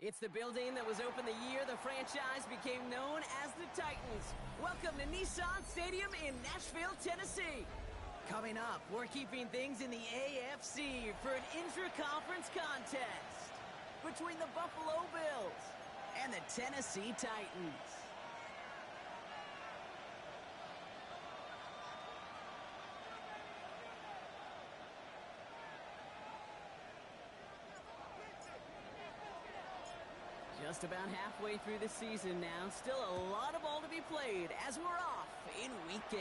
It's the building that was opened the year the franchise became known as the Titans. Welcome to Nissan Stadium in Nashville, Tennessee. Coming up, we're keeping things in the AFC for an intra-conference contest between the Buffalo Bills and the Tennessee Titans. Just about halfway through the season now. Still a lot of ball to be played as we're off in Week 8.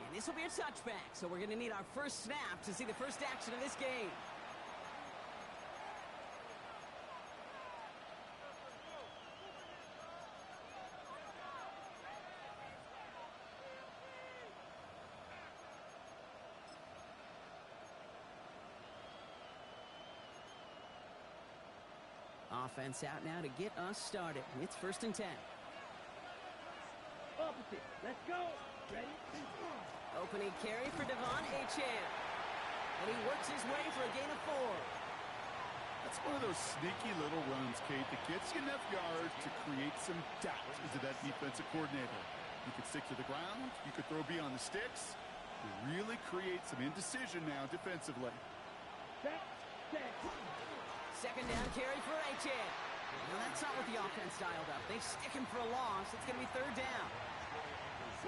And this will be a touchback, so we're going to need our first snap to see the first action of this game. Offense out now to get us started. It's 1st and 10. Opposite. Let's go. Ready? Opening carry for Devon Achane. And he works his way for a gain of 4. That's one of those sneaky little runs, Kate, that gets you enough yards to create some doubt into that defensive coordinator. You could stick to the ground. You could throw beyond the sticks. You really create some indecision now defensively. Set. Second down carry for Achane. Now that's not what the offense dialed up. They stick him for a loss. It's going to be 3rd down.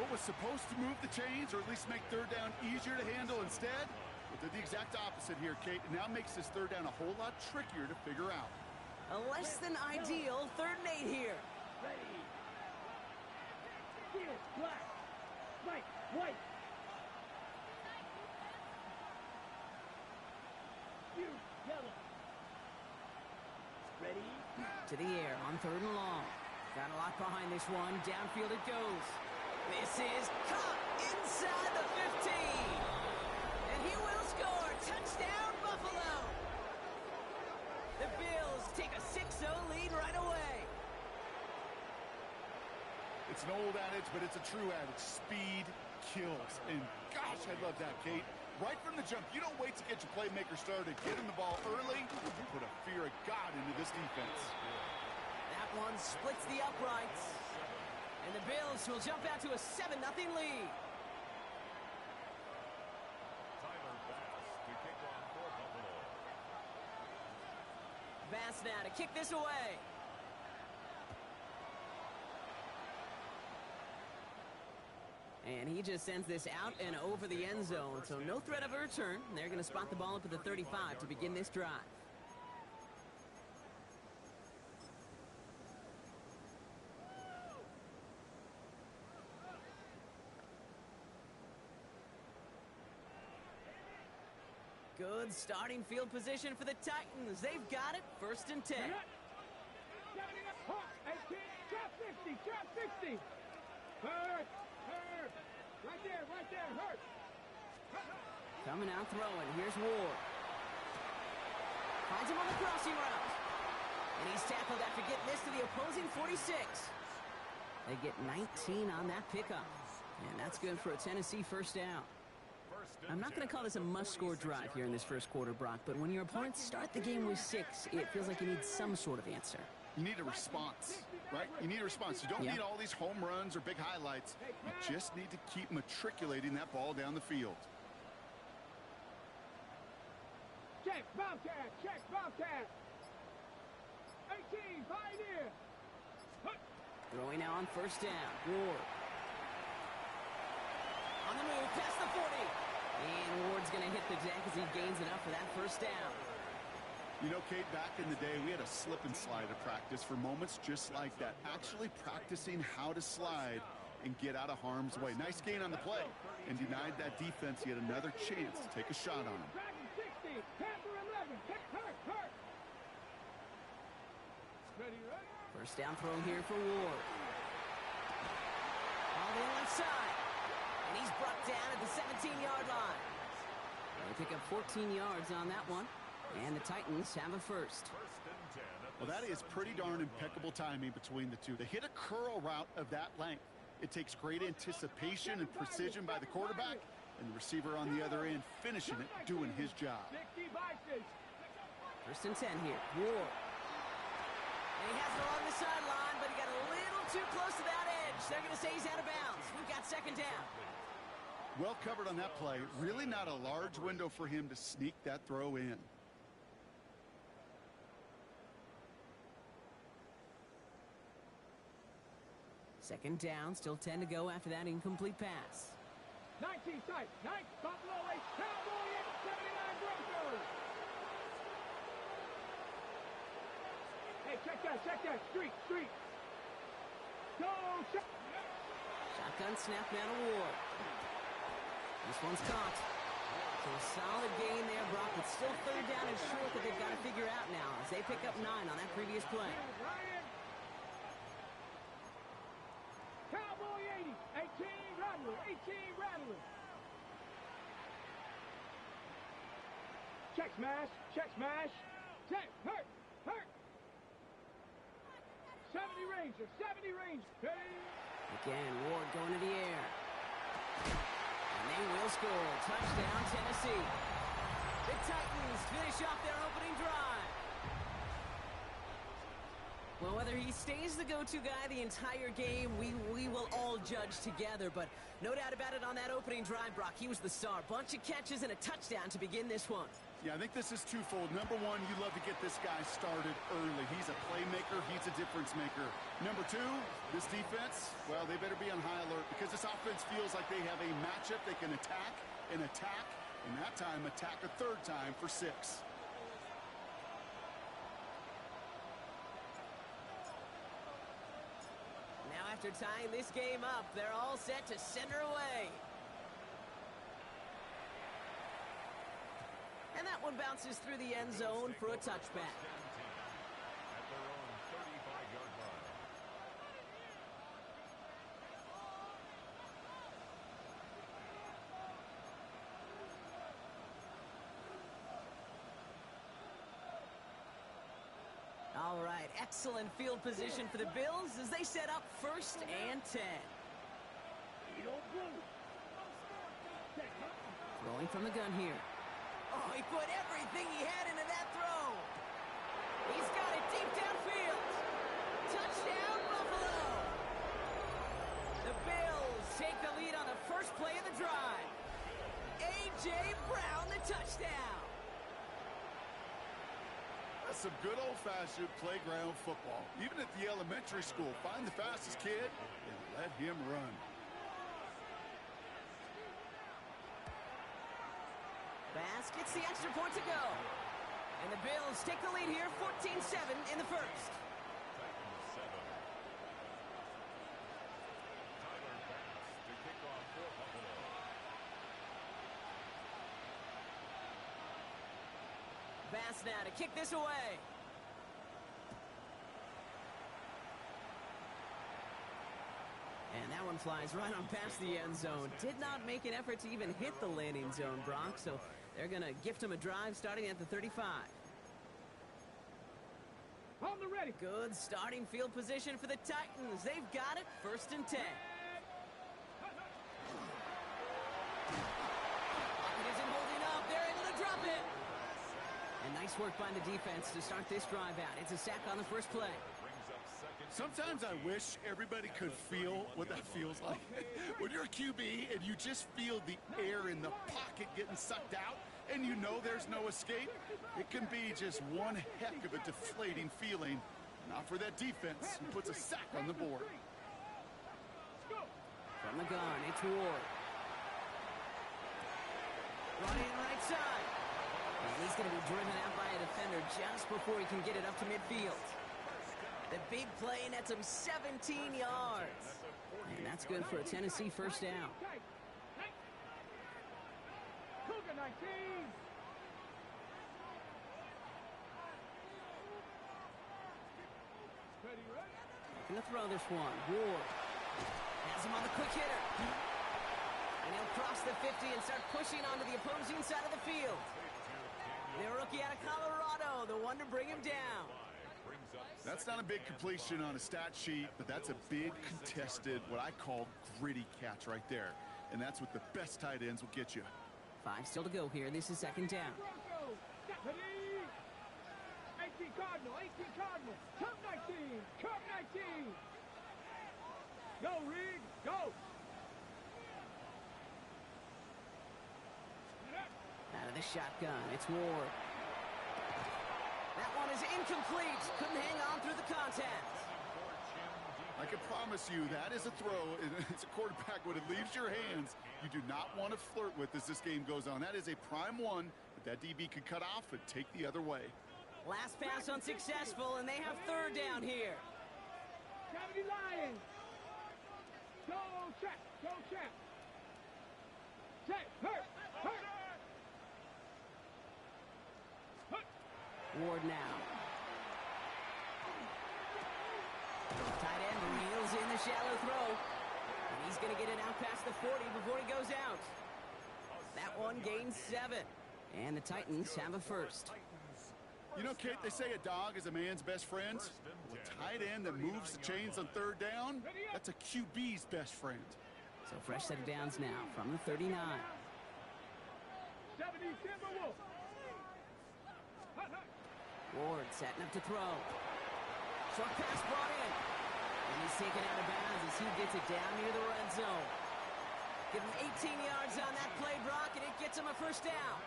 What was supposed to move the chains or at least make 3rd down easier to handle instead? Well, did the exact opposite here, Kate. It now makes this 3rd down a whole lot trickier to figure out. A less than ideal 3rd and 8 here. Ready. Steel, black, white, white. You, yellow. Ready? To the air on 3rd and long. Got a lot behind this one. Downfield it goes. This is caught inside the 15. And he will score. Touchdown, Buffalo. The Bills take a 6-0 lead right away. It's an old adage, but it's a true adage. Speed kills. And gosh, I love that, Kate. Right from the jump, you don't wait to get your playmaker started. Get him the ball early. You put a fear of God into this defense. That one splits the uprights. And the Bills will jump out to a 7-0 lead. Tyler Bass to kick off for Buffalo. Bass now to kick this away. And he just sends this out and over the end zone, so no threat of a return. They're going to spot the ball up at the 35 to begin this drive. Good starting field position for the Titans. They've got it, 1st and 10. 18, drop 60, drop 60. Hurt. Right there, hurt. Coming out throwing. Here's Ward. Finds him on the crossing route. And he's tackled after getting this to the opposing 46. They get 19 on that pickup. And that's good for a Tennessee 1st down. I'm not going to call this a must-score drive here in this 1st quarter, Brock, but when your opponents start the game with 6, it feels like you need some sort of answer. You need a response, right? You need a response. You don't need all these home runs or big highlights. You just need to keep matriculating that ball down the field. Check, Bobcat. 18, Pioneer. Throwing now on 1st down. Ward. On the move, past the 40. And Ward's going to hit the deck as he gains enough for that 1st down. You know, Kate, back in the day, we had a slip and slide of practice for moments just like that. Actually practicing how to slide and get out of harm's way. Nice gain on the play and denied that defense yet another chance to take a shot on him. Dragon 60, Panther 11, hurt. Ready. 1st down throw here for Ward. On the left side. And he's brought down at the 17-yard line. They pick up 14 yards on that one. And the Titans have a 1st. Well, that is pretty darn impeccable timing between the two. They hit a curl route of that length. It takes great anticipation and precision by the quarterback, and the receiver on the other end finishing it, doing his job. 60 vices. First and 10 here. Ward. And he has it along the sideline, but he got a little too close to that edge. They're going to say he's out of bounds. We've got second down. Well covered on that play. Really not a large window for him to sneak that throw in. Second down, still 10 to go after that incomplete pass. 19 sight. 9 Buffalo 8. Cowboy 8. 79 Broncos. Hey, check that. Street. Go, check. Shotgun snap now to Ward. This one's caught. So a solid gain there, Brock, but still third down and short that they've got to figure out now as they pick up 9 on that previous play. Ryan. Cowboy 80. 18 Rattler. 18 Rattler. Check smash. Check. Hurt. 70 Ranger. Hey. Again, Ward going to the air. And they will score. Touchdown, Tennessee. The Titans finish off their opening drive. Well, whether he stays the go-to guy the entire game, we will all judge together. But no doubt about it, on that opening drive, Brock, he was the star. Bunch of catches and a touchdown to begin this one. Yeah, I think this is twofold. Number one, you love to get this guy started early. He's a playmaker. He's a difference maker. Number two, this defense, well, they better be on high alert because this offense feels like they have a matchup they can attack, and that time attack a third time for 6. Now after tying this game up, they're all set to send her away. And that one bounces through the end zone for a touchback. At their own 35-yard line. All right, excellent field position for the Bills as they set up first and 10. Throwing from the gun here. Oh, he put everything he had into that throw. He's got it deep downfield. Touchdown, Buffalo. The Bills take the lead on the first play of the drive. A.J. Brown, the touchdown. That's some good old-fashioned playground football. Even at the elementary school, find the fastest kid and let him run. Bass gets the extra point to go. And the Bills take the lead here, 14-7 in the first. Titans 7. Tyler Bass to kick off for Buffalo. Bass now to kick this away. And that one flies right on past the end zone. Did not make an effort to even hit the landing zone, Brock, so they're going to gift him a drive starting at the 35. On the ready. Good starting field position for the Titans. They've got it, first and 10. Pocket isn't holding up. They're able to drop it. And nice work by the defense to start this drive out. It's a sack on the first play. Sometimes I wish everybody could feel what that feels like. When you're a QB and you just feel the air in the pocket getting sucked out and you know there's no escape, it can be just one heck of a deflating feeling. Not for that defense who puts a sack on the board. From the gun, it's Ward. Running right side. And he's going to be driven out by a defender just before he can get it up to midfield. The big play nets him 17 yards. And that's good for a Tennessee first down. Cougar 19. Going to throw this one. Ward has him on the quick hitter. And he'll cross the 50 and start pushing onto the opposing side of the field. The rookie out of Colorado, the one to bring him down. That's not a big completion on a stat sheet, but that's a big contested, what I call gritty catch right there. And that's what the best tight ends will get you. 5 still to go here. This is second down. Cardinal, 18 Cardinal. Come 19. Come 19. Go, Reed. Go. Out of the shotgun, it's Ward. That one is incomplete. Couldn't hang on through the contact. I can promise you that is a throw. It's a quarterback when it leaves your hands. You do not want to flirt with as this game goes on. That is a prime one that DB could cut off and take the other way. Last pass unsuccessful, and they have third down here. Cavity Lions. Go, check. Go, check. Check. Hurt. Hurt. Ward now. Tight end reels in the shallow throw. And he's going to get it out past the 40 before he goes out. That one gains 7. And the Titans have a first. You know, Kate, they say a dog is a man's best friend. Well, a tight end that moves the chains on third down, that's a QB's best friend. So fresh set of downs now from the 39. 70 Timberwolves. Ward setting up to throw. Short pass brought in. And he's taken out of bounds as he gets it down near the red zone. Give him 18 yards on that play, Brock, and it gets him a first down.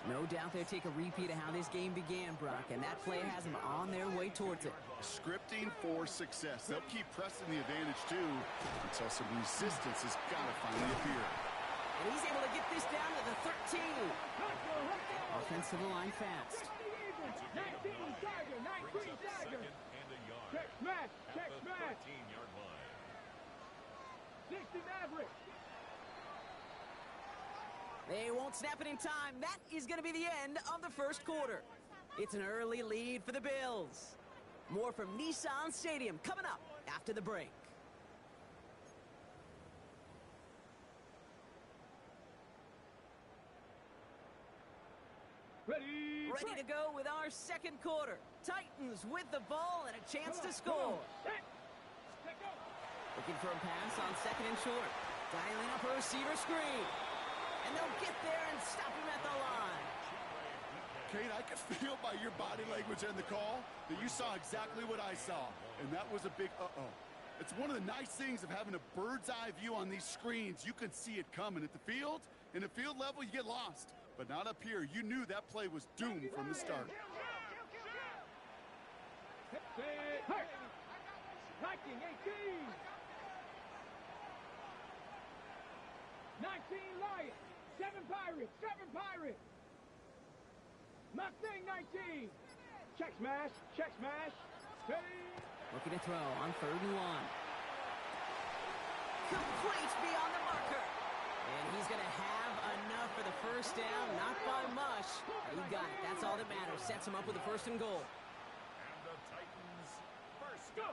No doubt they'll take a repeat of how this game began, Brock, and that play has them on their way towards it. Scripting for success. They'll keep pressing the advantage, too, until some resistance has got to finally appear. And he's able to get this down to the 13. Offense to the line fast. 19 Tiger, 19 Tiger. Check smash, check smash. 13-yard line. 60 Maverick. They won't snap it in time. That is going to be the end of the first quarter. It's an early lead for the Bills. More from Nissan Stadium coming up after the break. Ready to go with our second quarter. Titans with the ball and a chance to score. Looking for a pass on second and short. Dialing up a receiver screen. And they'll get there and stop him at the line. Kate, I could feel by your body language and the call that you saw exactly what I saw. And that was a big uh-oh. It's one of the nice things of having a bird's eye view on these screens. You can see it coming at the field. In the field level, you get lost. But not up here. You knew that play was doomed from the start. 19 Lions, 7 Pirates, 7 Pirates. Mustang 19. Check smash, check smash. Hey. Looking to throw on 3rd and 1. Complete beyond the marker. And he's going to have enough for the first down, not by much. He got it. That's all that matters. Sets him up with a 1st and goal. And the Titans first go.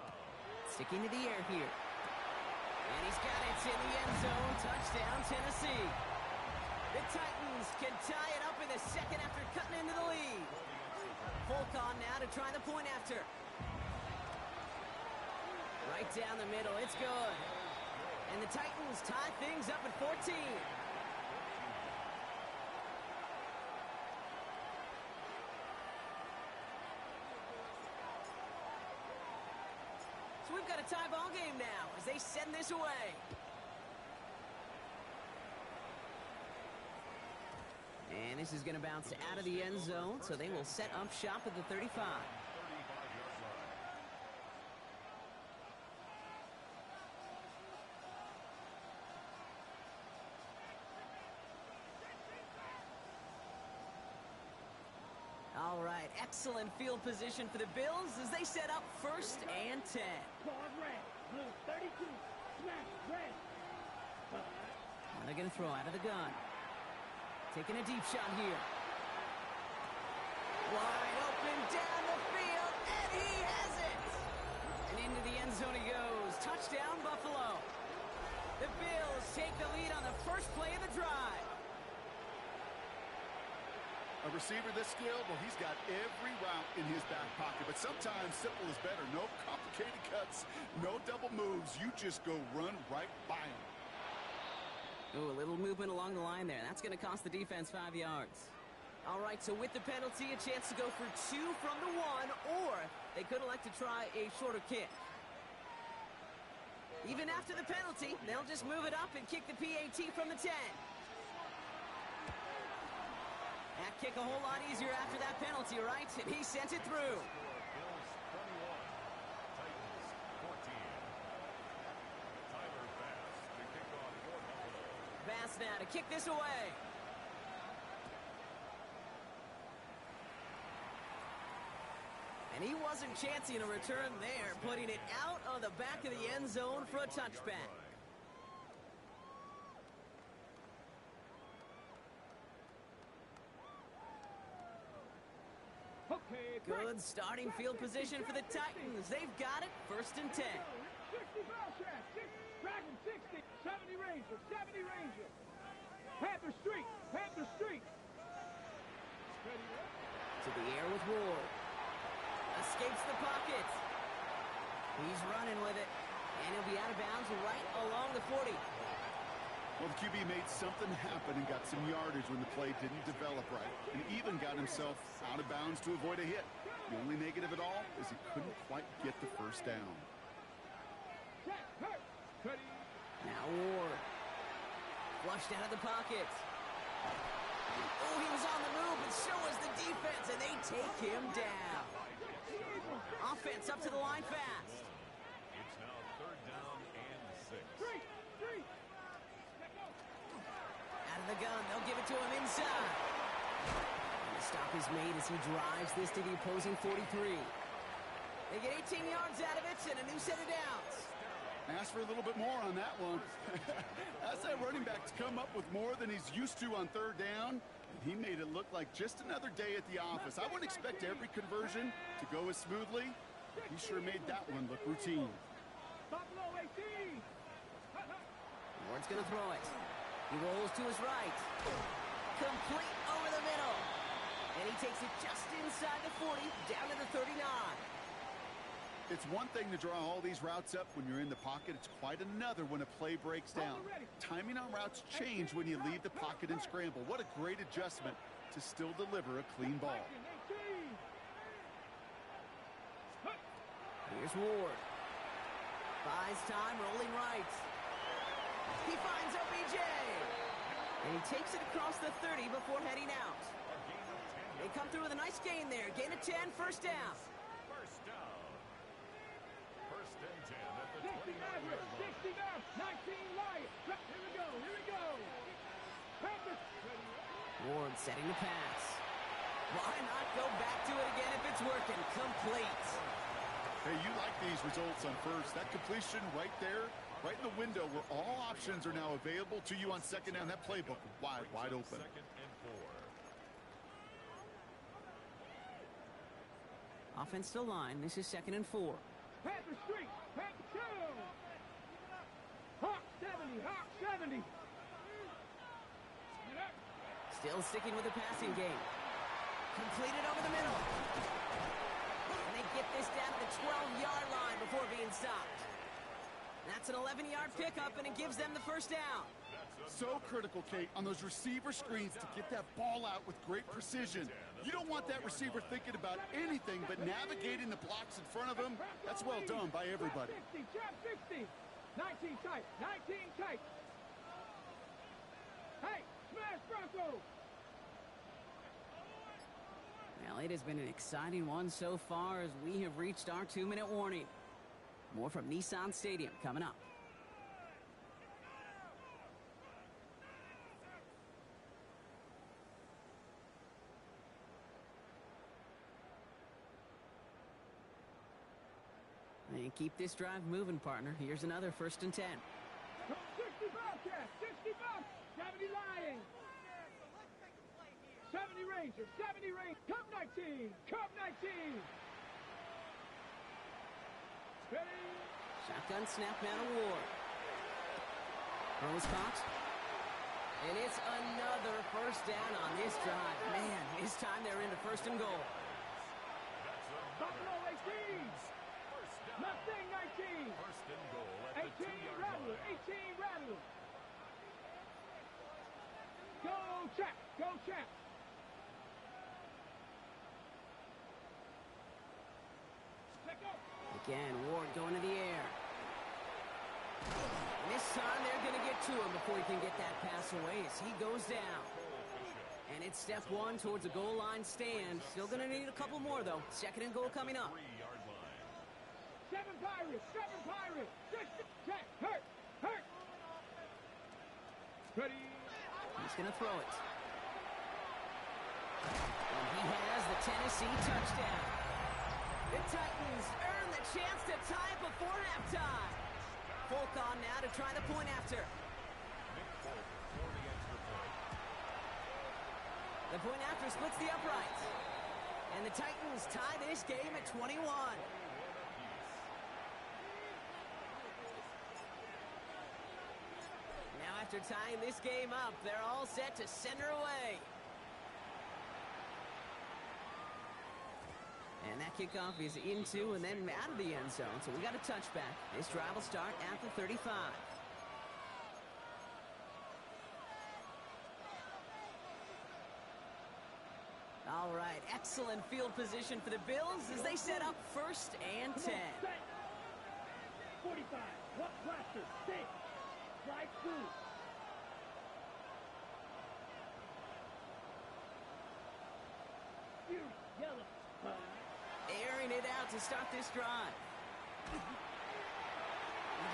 Sticking to the air here. And he's got it in the end zone. Touchdown, Tennessee. The Titans can tie it up in the second after cutting into the lead. Fulcon now to try the point after. Right down the middle. It's good. And the Titans tie things up at 14. So we've got a tie ball game now as they send this away. And this is going to bounce out of the end zone, so they will set up shop at the 35. All right, excellent field position for the Bills as they set up 1st and 10. Guard red, blue 32, smash red. Now they're going to throw out of the gun. Taking a deep shot here. Wide open down the field, and he has it! And into the end zone he goes. Touchdown, Buffalo. The Bills take the lead on the first play of the drive. A receiver this skilled, well, he's got every route in his back pocket. But sometimes simple is better. No complicated cuts, no double moves. You just go run right by him. Ooh, a little movement along the line there. That's going to cost the defense 5 yards. All right, so with the penalty, a chance to go for 2 from the 1, or they could elect to try a shorter kick. Even after the penalty, they'll just move it up and kick the PAT from the 10. That kick a whole lot easier after that penalty, right? And he sent it through. Bills 21, Titans 14. Tyler Bass to kick off for Buffalo. Bass now to kick this away. And he wasn't chancing a return there, putting it out on the back of the end zone for a touchback. Okay, Good starting field position for the Titans. They've got it, 1st and 10. 60 ball trap, Dragon 60, 70 Ranger, 70 Ranger. Panther Street, Panther Street. To the air with Ward. Escapes the pocket. He's running with it. And he'll be out of bounds right along the 40. Well, the QB made something happen and got some yardage when the play didn't develop right, and even got himself out of bounds to avoid a hit. The only negative at all is he couldn't quite get the first down. Now Ward. Flushed out of the pocket. Oh, he was on the move, but so was the defense, and they take him down. Offense up to the line fast. It's now 3rd down and 6. Out of the gun, they'll give it to him inside. And the stop is made as he drives this to the opposing 43. They get 18 yards out of it and a new set of downs. Ask for a little bit more on that one. That's that running back to come up with more than he's used to on 3rd down. And he made it look like just another day at the office. I wouldn't expect every conversion to go as smoothly. He sure made that one look routine. Buffalo 18. Ward's going to throw it. He rolls to his right. Complete over the middle. And he takes it just inside the 40, down to the 39. It's one thing to draw all these routes up when you're in the pocket. It's quite another when a play breaks down. Timing on routes change when you leave the pocket and scramble. What a great adjustment to still deliver a clean ball. Here's Ward. Buys time, rolling right. He finds OBJ. And he takes it across the 30 before heading out. They come through with a nice gain there. Gain of 10, 1st down. First down. 1st and 10 at the 60 Maverick, 60 down, 19 Lions. Here we go, here we go. Panthers. Ward setting the pass. Why not go back to it again if it's working? Complete. Hey, you like these results on 1st. That completion right there, right in the window where all options are now available to you on 2nd down. That playbook wide open. 2nd and 4. Offense to line. This is 2nd and 4. Panther Street, Panther 2. Hawk 70, Hawk 70. Still sticking with the passing game. Completed over the middle. And they get this down to the 12-yard line before being stopped. That's an 11-yard pickup, and it gives them the 1st down. So critical, Kate, on those receiver screens to get that ball out with great precision. You don't want that receiver thinking about anything but navigating the blocks in front of him. That's well done by everybody. Trap 60, 19 tight, 19 tight. Hey, smash Bronco. Well, it has been an exciting one so far as we have reached our 2-minute warning. More from Nissan Stadium coming up. And keep this drive moving, partner. Here's another 1st and 10. 60 Bobcat, 60 Bob, 70 Lion. 70 Ranger, 70 Ranger. Cup 19, Cup 19. Ready? Shotgun snap man of Ward. Throws caught. And it's another 1st down on this drive. Man, this time they're into 1st and goal. Buffalo 18. Mustang 19. 1st and goal at the 18 2-yard Rattler, line. 18 Rattler. Go Chap, go Chap. Again, Ward going to the air. And this time they're going to get to him before he can get that pass away as he goes down. And it's step one towards a goal line stand. Still going to need a couple more, though. Second and goal coming up. 7 Pirates, 7 Pirates. 6, check, hurt, hurt. Ready. He's going to throw it. And he has the Tennessee touchdown. The Titans earn the chance to tie it before halftime. Folk on now to try the point after. The point after splits the uprights. And the Titans tie this game at 21. Now after tying this game up, they're all set to send her away. And that kickoff is into and then out of the end zone. So we got a touchback. This drive will start at the 35. All right, excellent field position for the Bills as they set up 1st and 10. 45, what blaster, 6, right through. Fury, yellow, 5. Airing it out to start this drive. He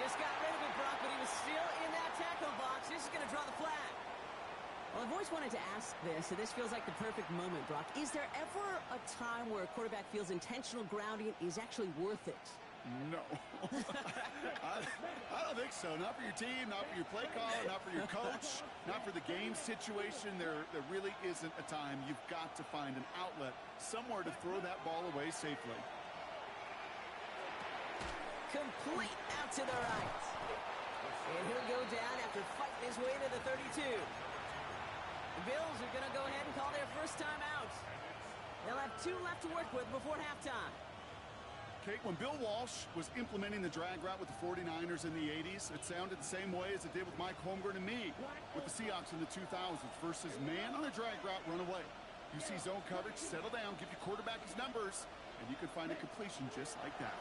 just got rid of it, Brock, but he was still in that tackle box. This is going to draw the flag. Well, I've always wanted to ask this, so this feels like the perfect moment, Brock. Is there ever a time where a quarterback feels intentional grounding is actually worth it? No. I don't think so. Not for your team, not for your play caller, not for your coach, not for the game situation. There really isn't a time. You've got to find an outlet, somewhere to throw that ball away safely. Complete out to the right. And he'll go down after fighting his way to the 32. The Bills are going to go ahead and call their first time out. They'll have 2 left to work with before halftime. Kate, when Bill Walsh was implementing the drag route with the 49ers in the 80s, it sounded the same way as it did with Mike Holmgren and me with the Seahawks in the 2000s versus man on the drag route, run away. You see zone coverage, settle down, give your quarterback his numbers, and you can find a completion just like that.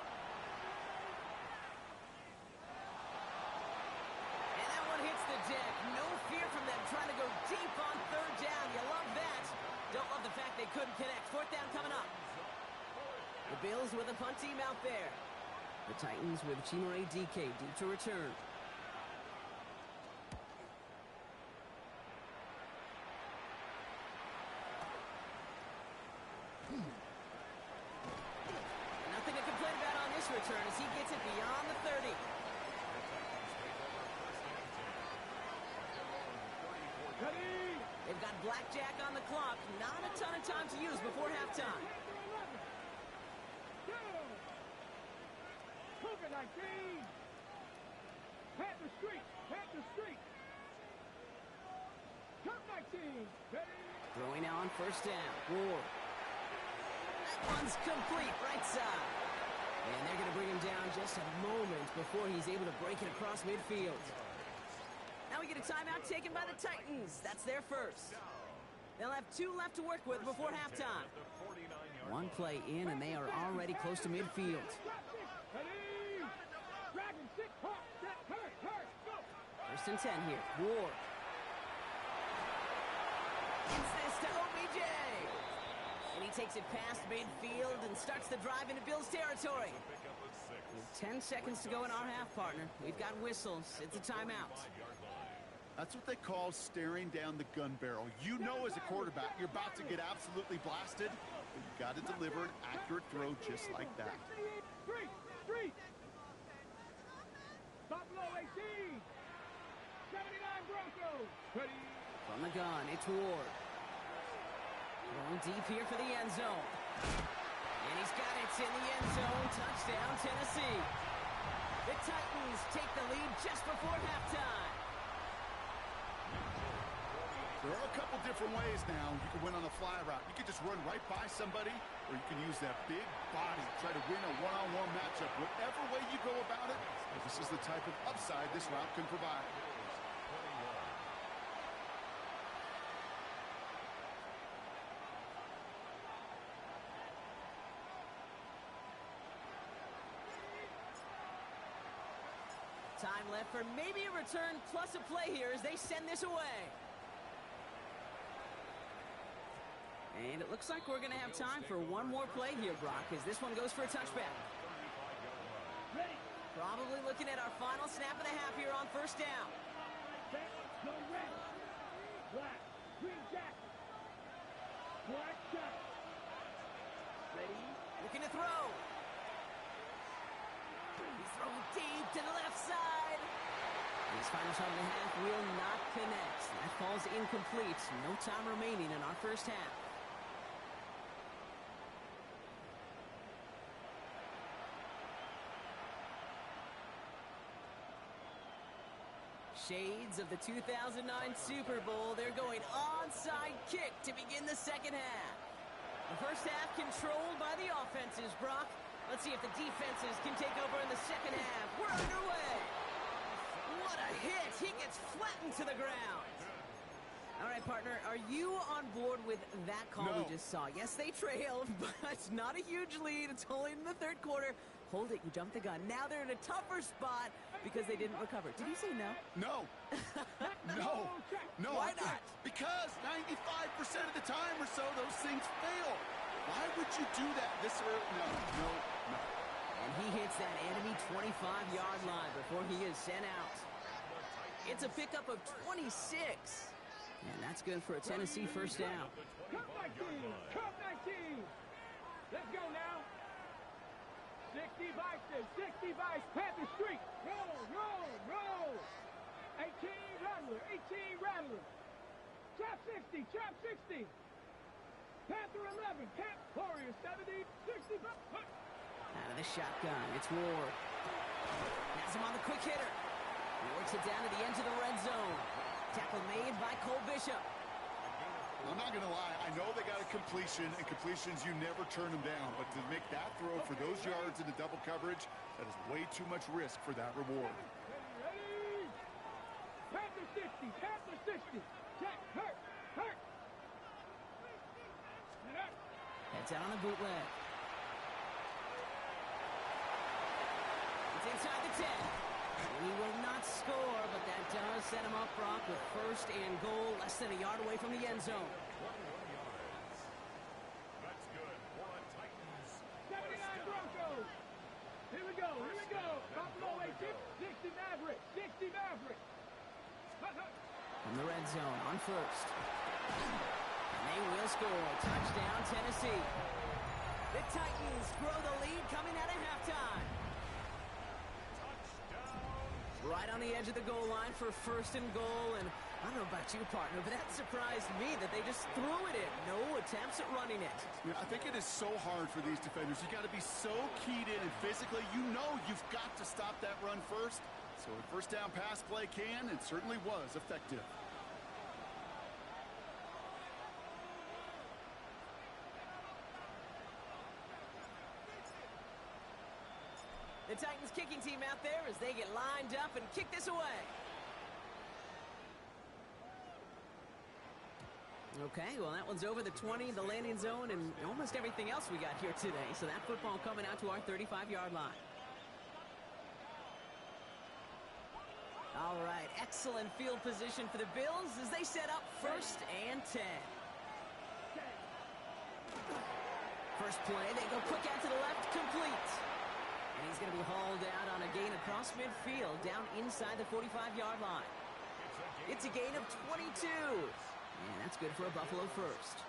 And that one hits the deck. No fear from them trying to go deep on 3rd down. You love that. Don't love the fact they couldn't connect. 4th down coming up. The Bills with a punt team out there. The Titans with Chimere DK deep to return. Nothing to complain about on this return as he gets it beyond the 30. Ready. They've got blackjack on the clock. Not a ton of time to use before halftime. Cougar 19. Panther Street, Panther Street. Turn 19. Ready. Throwing now on 1st down. Ward. That one's complete, right side. And they're going to bring him down just a moment before he's able to break it across midfield. Now we get a timeout taken by the Titans. That's their first. They'll have 2 left to work with before halftime. 1 play in, and they are already close to midfield. Ready. Dragon 6, hot, set, hurt, go. 1st and 10 here. Ward. Gets this to OBJ. And he takes it past midfield and starts the drive into Bills territory. With 10 seconds to go in our half, partner. We've got whistles. It's a timeout. That's what they call staring down the gun barrel. You know as a quarterback, you're about to get absolutely blasted, but you got to deliver an accurate throw just like that. 3. Buffalo 18. 79 Broncos. Ready. From the gun, it's Ward. Going deep here for the end zone. And he's got it in the end zone. Touchdown, Tennessee. The Titans take the lead just before halftime. There are a couple different ways now. You can win on a fly route. You can just run right by somebody, or you can use that big body, try to win a one-on-one matchup. Whatever way you go about it, this is the type of upside this route can provide. Time left for maybe a return plus a play here as they send this away. And it looks like we're going to have time for one more play here, Brock, as this one goes for a touchback. Ready. Probably looking at our final snap of the half here on first down. Set. Go red. Black. Green jacket. Black jacket. Ready. Looking to throw. He's throwing deep to the left side. His final shot of the half will not connect. That falls incomplete. No time remaining in our first half. Shades of the 2009 Super Bowl. They're going onside kick to begin the second half. The first half controlled by the offenses, Brock. Let's see if the defenses can take over in the second half. We're underway. What a hit. He gets flattened to the ground. All right, partner, are you on board with that call we just saw? Yes, they trailed, but it's not a huge lead. It's only in the third quarter. Hold it, you jumped the gun. Now they're in a tougher spot because they didn't recover. Did you say no? No. No. No. Why not? Because 95% of the time or so, those things fail. Why would you do that this early? No. And he hits that enemy 25-yard line before he is sent out. It's a pickup of 26. And that's good for a Tennessee first down. Come 19. Come 19. Let's go now. 60 Vices. 60 Vice. Panther Street. Roll. 18 Rattler. 18 Rattler. Trap 60. Trap 60. Panther 11. Camp Warrior 70. 60. Out of the shotgun, it's Ward. Has him on the quick hitter. He works it down to the edge of the red zone. Tackle made by Cole Bishop. I'm not going to lie. I know they got a completion, and completions, you never turn them down. But to make that throw for those yards into double coverage, that is way too much risk for that reward. Ready. Panther 60. Panther 60. Check. Hurt. Heads out on the bootleg. It's inside the 10. And he will not score, but that does set him up, Brock, with first and goal, less than a yard away from the end zone. 21 yards. That's good for a Titans. 79 Broncos. Here we go. Buffalo 18. 60 Maverick. 60 Maverick. From the red zone on first. And they will score. Touchdown, Tennessee. The Titans grow the lead coming out of halftime. Right on the edge of the goal line for first and goal. And I don't know about you, partner, but that surprised me that they just threw it in. No attempts at running it. Yeah, I think it is so hard for these defenders. You got to be so keyed in, and physically, you know you've got to stop that run first. So a first down pass play can, and certainly was effective. The Titans kicking team out there as they get lined up and kick this away. Okay, well, that one's over the 20, the landing zone, and almost everything else we got here today. So that football coming out to our 35-yard line. All right, excellent field position for the Bills as they set up first and 10. First play, they go quick out to the left, complete. And he's going to be hauled out on a gain across midfield, down inside the 45-yard line. It's a gain of 22. And that's good for a Buffalo first.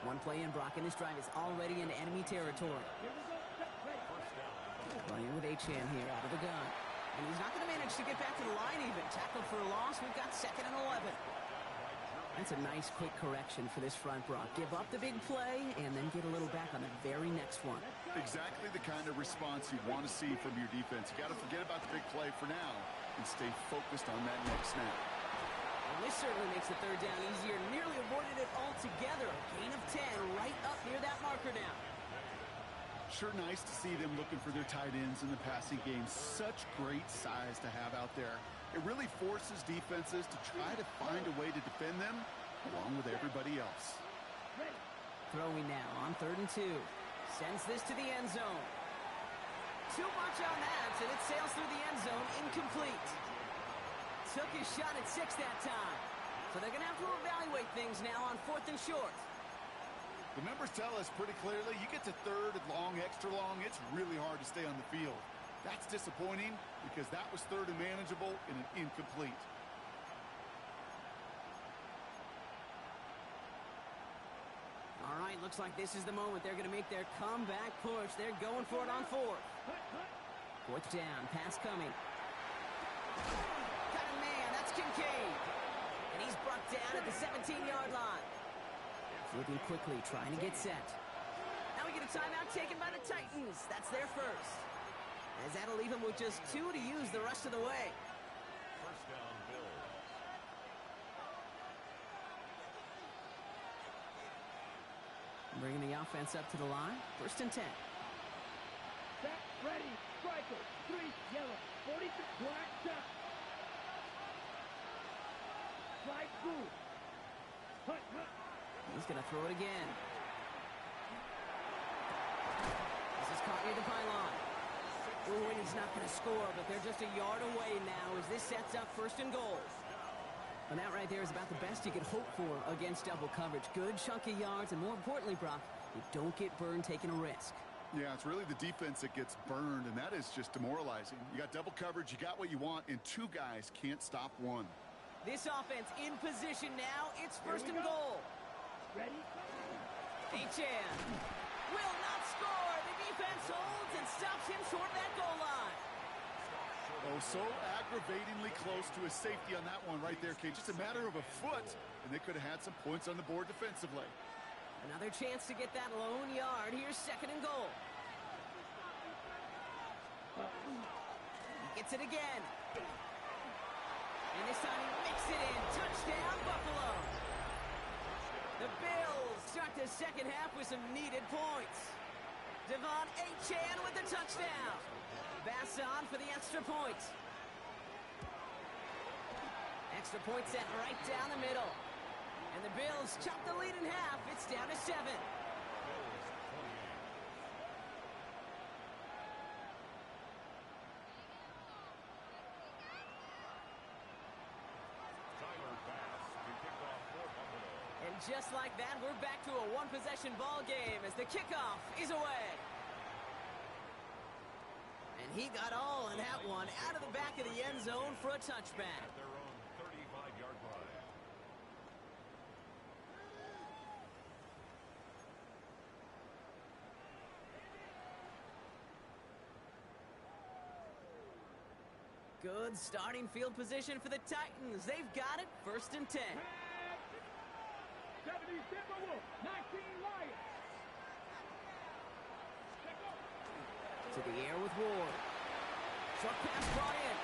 One play in, Brock, and this drive is already in enemy territory. Playing with Achane here out of the gun. And he's not going to manage to get back to the line even. Tackled for a loss. We've got 2nd and 11. That's a nice quick correction for this front, Brock. Give up the big play and then get a little back on the very next one. Exactly the kind of response you want to see from your defense. You got to forget about the big play for now and stay focused on that next snap. And this certainly makes the third down easier. Nearly avoided it altogether. A gain of 10 right up near that marker down. Sure nice to see them looking for their tight ends in the passing game. Such great size to have out there. It really forces defenses to try to find a way to defend them along with everybody else. Throwing now on 3rd and 2. Sends this to the end zone. Too much on that, and it sails through the end zone incomplete. Took his shot at 6 that time. So they're going to have to evaluate things now on 4th and short. The numbers tell us pretty clearly, you get to 3rd and long, extra long, it's really hard to stay on the field. That's disappointing because that was 3rd and manageable in an incomplete. All right, looks like this is the moment they're going to make their comeback push. They're going for it on 4th. 4th down, pass coming. Got a man, that's Kincaid. And he's brought down at the 17-yard line. Moving quickly, trying to get set. Now we get a timeout taken by the Titans. That's their first. As that'll leave them with just 2 to use the rest of the way. First down, Bills. Bringing the offense up to the line. 1st and 10. Set, ready, striker, 3, yellow, 40, black, set. Slide through. Hut, hut. He's going to throw it again. This is caught near the pylon. Ooh, and he's not going to score, but they're just a yard away now as this sets up 1st and goal. And that right there is about the best you could hope for against double coverage. Good chunky yards, and more importantly, Brock, you don't get burned taking a risk. Yeah, it's really the defense that gets burned, and that is just demoralizing. You got double coverage, you got what you want, and 2 guys can't stop 1. This offense in position now. It's 1st and goal. Ready? Achane will not score. The defense holds and stops him short of that goal line. Oh, so aggravatingly close to a safety on that one right there, Kate. Just a matter of a foot, and they could have had some points on the board defensively. Another chance to get that lone yard. Here's 2nd and goal. He gets it again. And this time he makes it in. Touchdown, Buffalo. The Bills start the second half with some needed points. Devon Achane with the touchdown. Bass on for the extra point. Extra point set right down the middle. And the Bills chop the lead in half. It's down to 7. Just like that, we're back to a one-possession ball game as the kickoff is away. And he got all in that one out of the back of the end zone for a touchback. At their own 35-yard line. Good starting field position for the Titans. They've got it, 1st and 10. 70 Timberwolves, 19 Lions. To the air with Ward. Short pass brought in.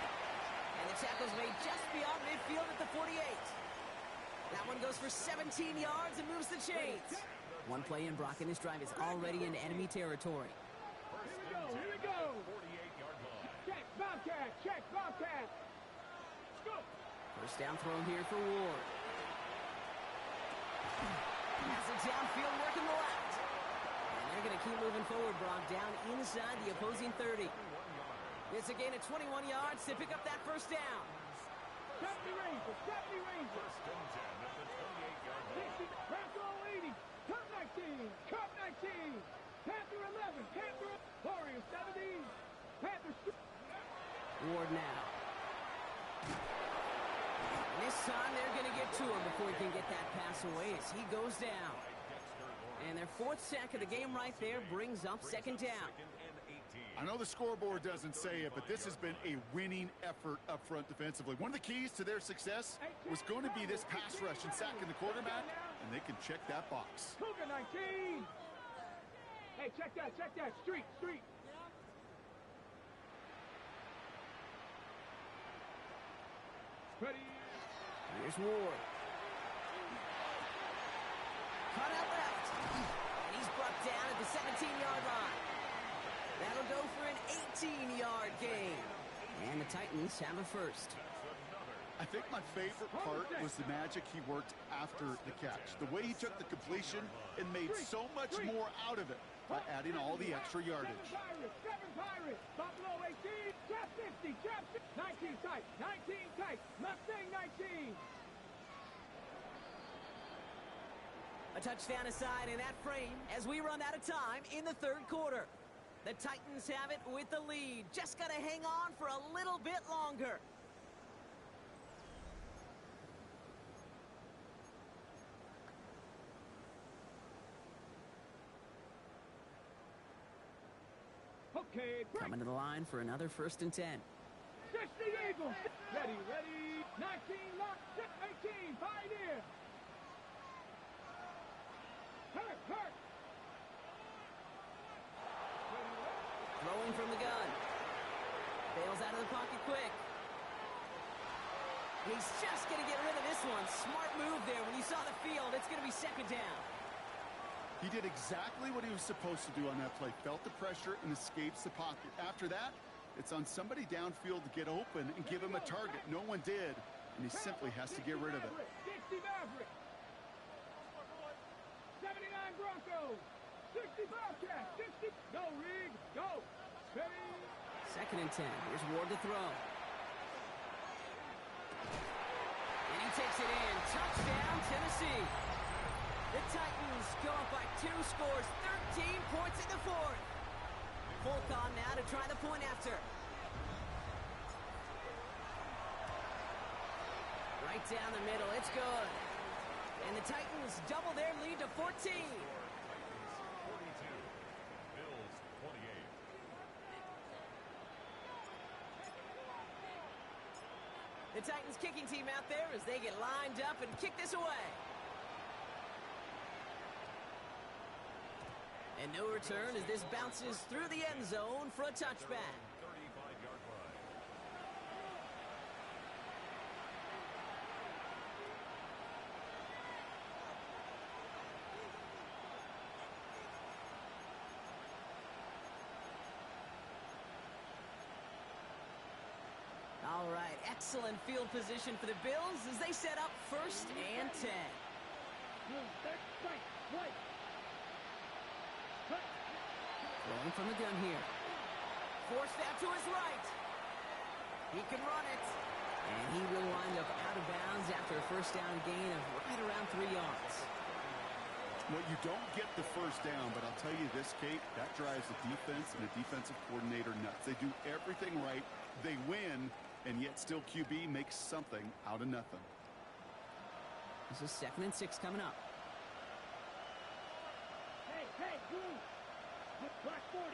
And the tackle's made just beyond midfield at the 48. That one goes for 17 yards and moves the chains. One play in, Brock, and this drive is already into enemy territory. Here we go. 48-yard line. Check, Bobcat, check, Bobcat. Go. First down thrown here for Ward. Pass it downfield, working the left. And they're going to keep moving forward, Brock, down inside the opposing 30. It's a gain of 21 yards to pick up that first down. 70 Rangers, 70 Rangers. First and 10 at the 28-yard line. 60, Panther 80, Cup 19, Cup 19, Panther 11, Panther, Warriors 70, Panther. Ward now. This time they're going to get to him before he can get that pass away as he goes down. And their 4th sack of the game right there brings up 2nd down. I know the scoreboard doesn't say it, but this has been a winning effort up front defensively. One of the keys to their success was going to be this pass rush and sacking the quarterback, and they can check that box. Cougar 19. Hey, check that, street. Ready. Here's Ward. Cut out left. And he's brought down at the 17-yard line. That'll go for an 18-yard gain. And the Titans have a first. I think my favorite part was the magic he worked after the catch. The way he took the completion and made so much more out of it. by adding all the extra yardage. 7 Pirates. Buffalo 18. Trap 50. Trap 19 tight. 19 tight. Mustang 19. A touchdown aside in that frame as we run out of time in the third quarter. The Titans have it with the lead. Just got to hang on for a little bit longer. Okay, break. Coming to the line for another 1st and 10. 60 Eagles. Ready. 19 lock. 18. Pioneer. Hurt. Throwing from the gun. Bails out of the pocket quick. He's just going to get rid of this one. Smart move there. When you saw the field, it's going to be 2nd down. He did exactly what he was supposed to do on that play. Felt the pressure and escapes the pocket. After that, it's on somebody downfield to get open and give him a target. No one did, and he simply has to get rid of it. 60 Maverick. 79 Broncos. 60 Bobcats. 60. Go, Rig. Go. Ready. 2nd and 10. Here's Ward to throw. And he takes it in. Touchdown, Tennessee. The Titans go up by 2 scores, 13 points in the 4th. Fulcon now to try the point after. Right down the middle, it's good. And the Titans double their lead to 14. Titans 42. Bills 28. The Titans kicking team out there as they get lined up and kick this away. And no return as this bounces through the end zone for a touchback. 35-yard line. All right, excellent field position for the Bills as they set up 1st and 10. Throwing from the gun here. Forced out to his right. He can run it. And he will wind up out of bounds after a 1st down gain of right around 3 yards. Well, you don't get the 1st down, but I'll tell you this, Kate, that drives the defense and the defensive coordinator nuts. They do everything right. They win, and yet still QB makes something out of nothing. This is 2nd and 6 coming up. Hey, move. Black 40.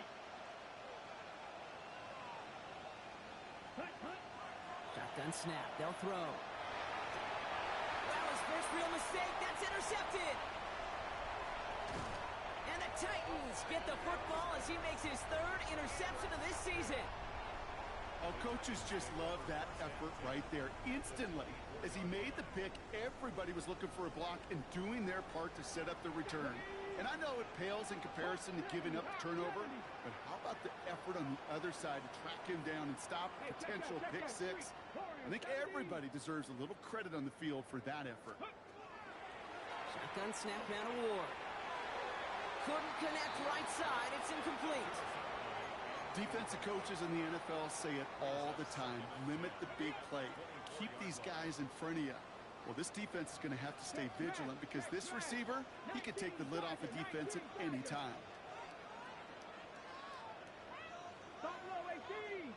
Hunt. Shotgun snap. They'll throw. Well, his first real mistake. That's intercepted. And the Titans get the football as he makes his 3rd interception of this season. Oh, coaches just love that effort right there. Instantly, as he made the pick, everybody was looking for a block and doing their part to set up the return. And I know it pales in comparison to giving up the turnover, but how about the effort on the other side to track him down and stop a potential pick 6? I think everybody deserves a little credit on the field for that effort. Shotgun snap now to Ward. Couldn't connect right side. It's incomplete. Defensive coaches in the NFL say it all the time. Limit the big play. Keep these guys in front of you. Well, this defense is going to have to stay vigilant because this receiver, he can take the lid off the defense at any time. Buffalo 18.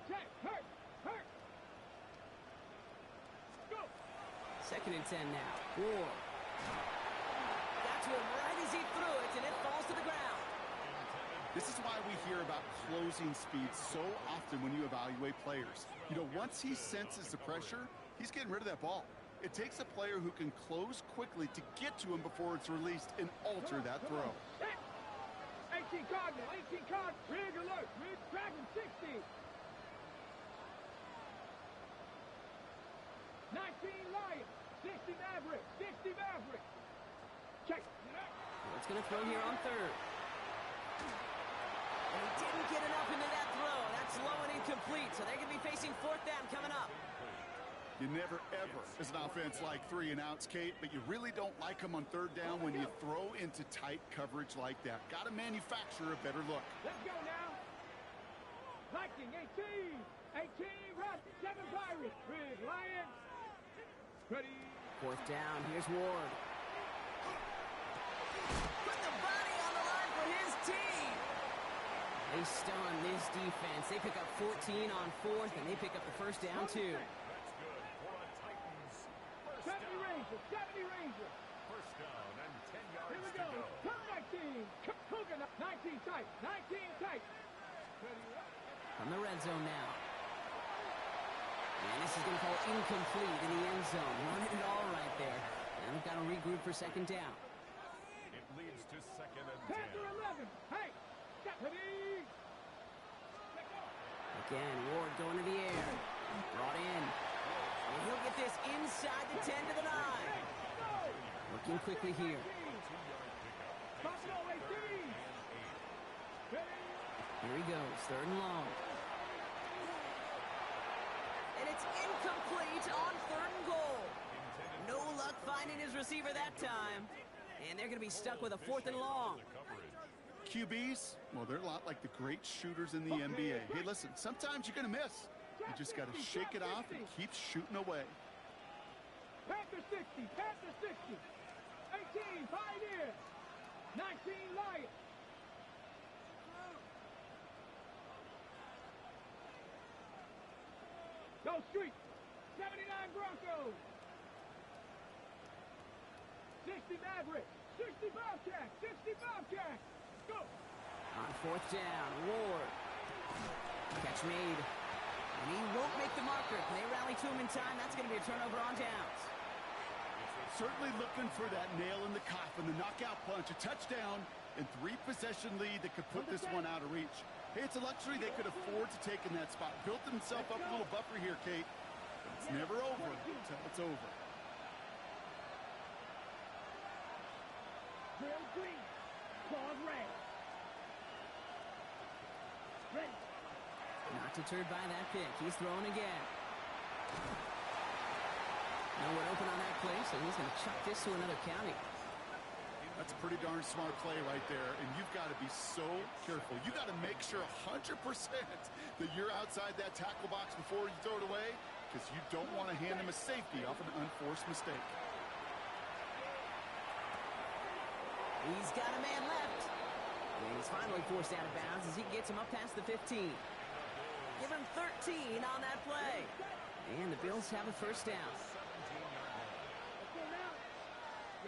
Check. Hurt. Go. 2nd and 10 now. Ward. Got to him right as he threw it, and it falls to the ground. This is why we hear about closing speed so often when you evaluate players. You know, once he senses the pressure, he's getting rid of that ball. It takes a player who can close quickly to get to him before it's released and alter that throw. 18 Cardinal. Rig alert. Rig Dragon 60. 19 Lion. 60 Maverick. Check. What's going to throw here on 3rd? And he didn't get enough into that throw. That's low and incomplete, so they're going to be facing 4th down coming up. You never, ever, as an offense, like 3 and outs, Kate, but you really don't like them on third down when you throw into tight coverage like that. Got to manufacture a better look. Let's go now. Viking, 18. 18, Russ, 7 Pirates. Big Lions. Ready. 4th down, here's Ward. Put the body on the line for his team. They stun this defense. They pick up 14 on 4th, and they pick up the first down, too. That's good for a Titans. 70 Rangers, 70 Rangers. First down and 10 yards Here we to go. go. Turn right team. Cougar, 19 tight. 19 tight. From the red zone now. And this is going to fall incomplete in the end zone. Running it all right there. And they've got to regroup for 2nd down. It leads to 2nd and 10. Panther 11. Hey. Ready. Again, Ward going to the air. Brought in. And he'll get this inside the 10 to the 9. Working quickly here. Buffalo 18. Ready. Here he goes, 3rd and long. And it's incomplete on 3rd and goal. No luck finding his receiver that time. And they're going to be stuck with a 4th and long. QBs, well, they're a lot like the great shooters in the NBA. Hey, listen, sometimes you're going to miss. You just got to shake it off and keep shooting away. Panther 60. Panther 60. 18 Pioneers. 19 Lions. Go Street. 79 Broncos. 60 Mavericks. 60 Bobcats. 60 Bobcats. Go. On 4th down, Ward. Catch made. And he won't make the marker. Can they rally to him in time? That's going to be a turnover on downs. Certainly looking for that nail in the coffin, the knockout punch, a touchdown, and 3-possession lead that could put this one out of reach. Hey, it's a luxury they could afford to take in that spot. Built himself up a little buffer here, Kate. But it's never over until it's over. Drill green. Claws red. Ready. Not deterred by that pick. He's throwing again. Nowhere open on that play, so he's going to chuck this to another county. That's a pretty darn smart play right there, and you've got to be so careful. You got to make sure 100% that you're outside that tackle box before you throw it away, because you don't want to hand him a safety off an unforced mistake. He's got a man left. And he's finally forced out of bounds as he gets him up past the 15. Give him 13 on that play. And the Bills have a first down. Let's go now.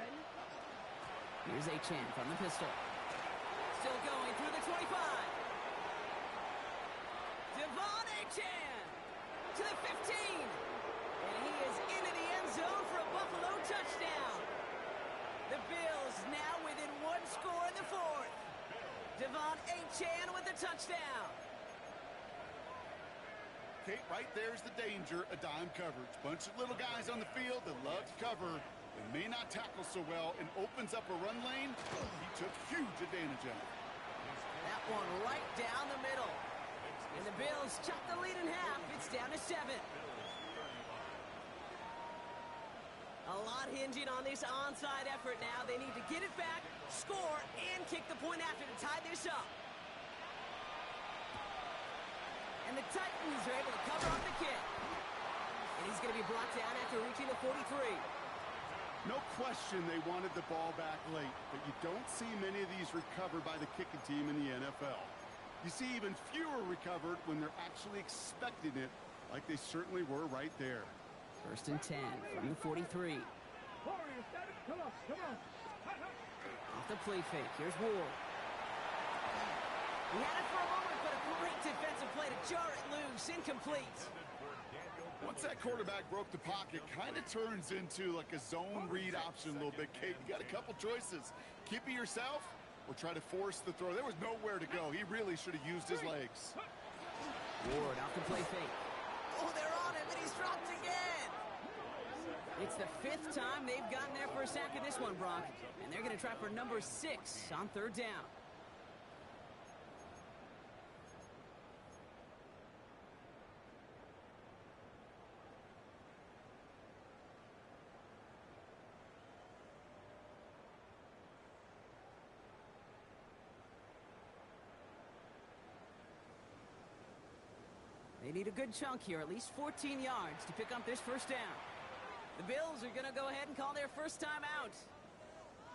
Ready. Here's Achane from the pistol. Still going through the 25. Devon Achane to the 15. And he is into the end zone for a Buffalo touchdown. The Bills now within 1 score in the 4th. Devon Achane with the touchdown. Kate, right there's the danger of dime coverage. Bunch of little guys on the field that love to cover and may not tackle so well, and opens up a run lane. He took huge advantage of it. That one right down the middle. And the Bills chop the lead in half. It's down to 7. A lot hinging on this onside effort now. They need to get it back, score, and kick the point after to tie this up. And the Titans are able to cover up the kick. And he's going to be brought down after reaching the 43. No question they wanted the ball back late, but you don't see many of these recovered by the kicking team in the NFL. You see even fewer recovered when they're actually expecting it, like they certainly were right there. 1st and 10 from the 43. Warriors, come on, come on. Off the play fake. Here's Ward. He had it for a moment, but a great defensive play to jar it loose. Incomplete. Once that quarterback broke the pocket, kind of turns into like a zone read option a little bit. Kate, you got a couple choices. Keep it yourself or try to force the throw. There was nowhere to go. He really should have used his legs. Ward off the play fake. Oh, they're on him, and he's dropped again. It's the 5th time they've gotten there for a sack in this one, Brock. And they're going to try for number 6 on 3rd down. They need a good chunk here, at least 14 yards to pick up this first down. The Bills are going to go ahead and call their first time out.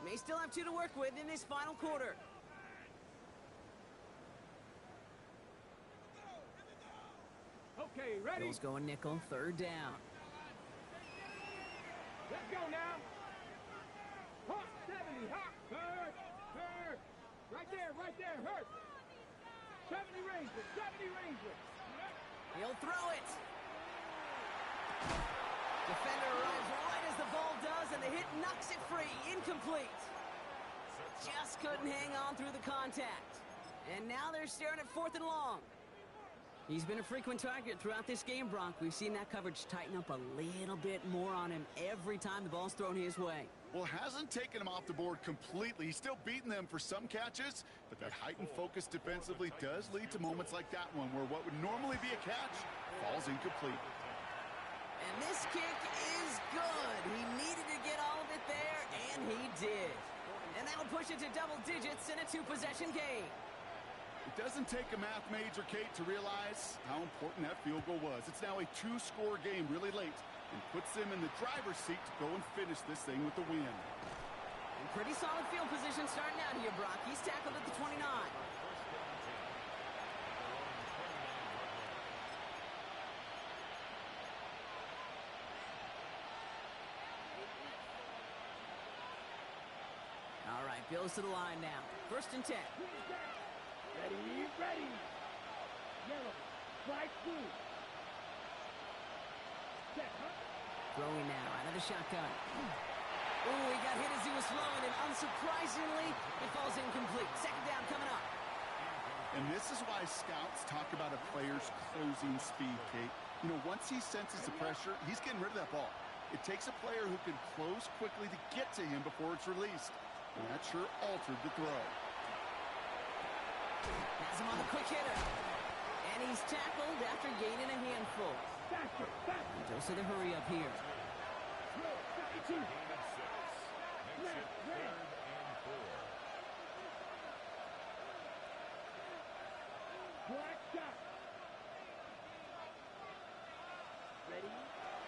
May still have 2 to work with in this final quarter. Okay, ready? Bills going nickel, third down. Let's go now. Hawk 70, Hawk. Hurt. Right there, hurt. 70 Ranger, 70 Ranger. He'll throw it. Defender arrives right as the ball does, and the hit knocks it free. Incomplete. Just couldn't hang on through the contact. And now they're staring at 4th and long. He's been a frequent target throughout this game, Brock. We've seen that coverage tighten up a little bit more on him every time the ball's thrown his way. Well, hasn't taken him off the board completely. He's still beating them for some catches, but that heightened focus defensively does lead to moments like that one where what would normally be a catch falls incomplete. And this kick is good. He needed to get all of it there, and he did. And that'll push it to double digits in a 2-possession game. It doesn't take a math major, Kate, to realize how important that field goal was. It's now a 2-score game really late and puts them in the driver's seat to go and finish this thing with the win. And pretty solid field position starting out here, Brock. He's tackled at the 29. All right, Bills to the line now. 1st and 10. Ready. Yellow, flag blue. Set, huh? Throwing now out of the shotgun. Ooh, he got hit as he was throwing, and unsurprisingly, it falls incomplete. 2nd down coming up. And this is why scouts talk about a player's closing speed, Kate. You know, once he senses the pressure, he's getting rid of that ball. It takes a player who can close quickly to get to him before it's released. And that sure altered the throw. Has him on the quick hitter. And he's tackled after gaining a handful. Faster. Dose of the hurry up here. Throw, 52. Left, red. Black shot. Ready?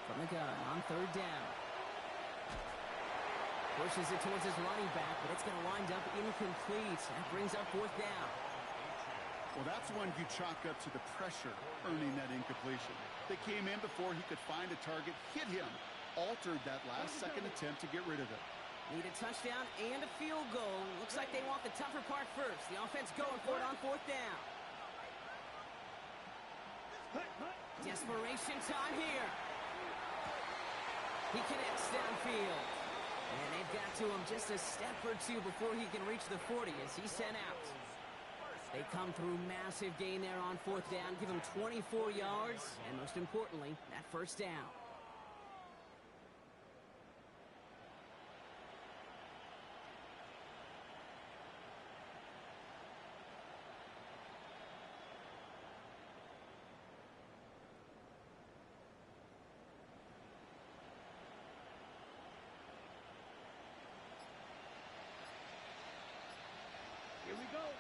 From the gun on 3rd down. Pushes it towards his running back, but it's going to wind up incomplete. That brings up 4th down. Well, that's one you chalk up to the pressure earning that incompletion. They came in before he could find a target, hit him, altered that last-second attempt to get rid of it. Need a touchdown and a field goal. Looks like they want the tougher part first. The offense going for it on 4th down. Desperation time here. He connects downfield. And they've got to him just a step or 2 before he can reach the 40 as he's sent out. They come through massive gain there on 4th down, give him 24 yards, and most importantly, that 1st down.